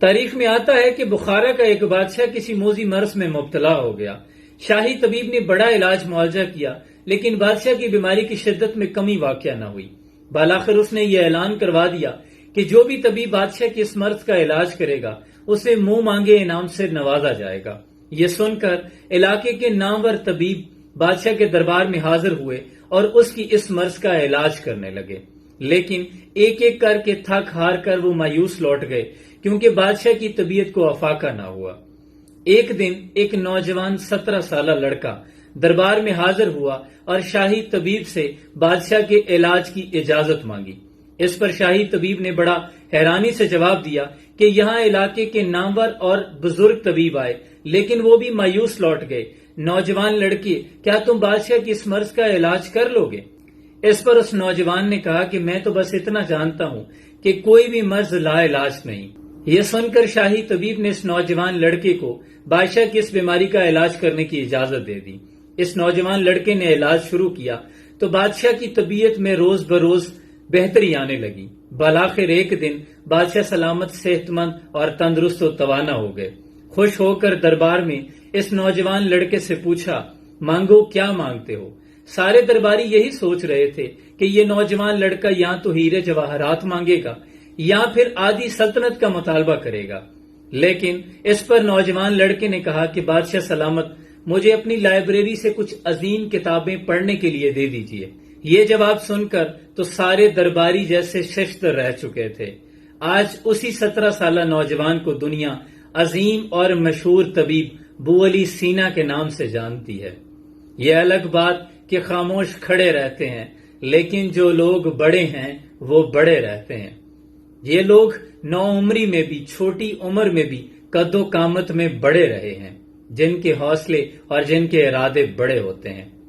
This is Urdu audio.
تاریخ میں آتا ہے کہ بخارا کا ایک بادشاہ کسی موذی مرض میں مبتلا ہو گیا۔ شاہی طبیب نے بڑا علاج معالجہ کیا، لیکن بادشاہ کی بیماری کی شدت میں کمی واقع نہ ہوئی۔ بالآخر اس نے یہ اعلان کروا دیا کہ جو بھی طبیب بادشاہ کی اس مرض کا علاج کرے گا اسے منہ مانگے انعام سے نوازا جائے گا۔ یہ سن کر علاقے کے نامور طبیب بادشاہ کے دربار میں حاضر ہوئے اور اس کی اس مرض کا علاج کرنے لگے، لیکن ایک ایک کر کے تھک ہار کر وہ مایوس لوٹ گئے، کیونکہ بادشاہ کی طبیعت کو افاقہ نہ ہوا۔ ایک دن ایک نوجوان 17 سالہ لڑکا دربار میں حاضر ہوا اور شاہی طبیب سے بادشاہ کے علاج کی اجازت مانگی۔ اس پر شاہی طبیب نے بڑا حیرانی سے جواب دیا کہ یہاں علاقے کے نامور اور بزرگ طبیب آئے، لیکن وہ بھی مایوس لوٹ گئے۔ نوجوان لڑکے، کیا تم بادشاہ کی اس مرض کا علاج کر لو گے؟ اس پر اس نوجوان نے کہا کہ میں تو بس اتنا جانتا ہوں کہ کوئی بھی مرض لا علاج نہیں۔ یہ سن کر شاہی طبیب نے اس نوجوان لڑکے کو بادشاہ کی اس بیماری کا علاج کرنے کی اجازت دے دی۔ اس نوجوان لڑکے نے علاج شروع کیا تو بادشاہ کی طبیعت میں روز بروز بہتری آنے لگی۔ بالآخر ایک دن بادشاہ سلامت، صحت مند اور تندرست و توانا ہو گئے۔ خوش ہو کر دربار میں اس نوجوان لڑکے سے پوچھا، مانگو، کیا مانگتے ہو؟ سارے درباری یہی سوچ رہے تھے کہ یہ نوجوان لڑکا یا تو ہیرے جواہرات مانگے گا یا پھر آدھی سلطنت کا مطالبہ کرے گا، لیکن اس پر نوجوان لڑکے نے کہا کہ بادشاہ سلامت، مجھے اپنی لائبریری سے کچھ عظیم کتابیں پڑھنے کے لیے دے دیجیے۔ یہ جواب سن کر تو سارے درباری جیسے ششدر رہ چکے تھے۔ آج اسی 17 سالہ نوجوان کو دنیا عظیم اور مشہور طبیب بو علی سینا کے نام سے جانتی ہے۔ یہ الگ بات کہ خاموش کھڑے رہتے ہیں، لیکن جو لوگ بڑے ہیں وہ بڑے رہتے ہیں۔ یہ لوگ نو عمری میں بھی، چھوٹی عمر میں بھی قد و قامت میں بڑے رہے ہیں، جن کے حوصلے اور جن کے ارادے بڑے ہوتے ہیں۔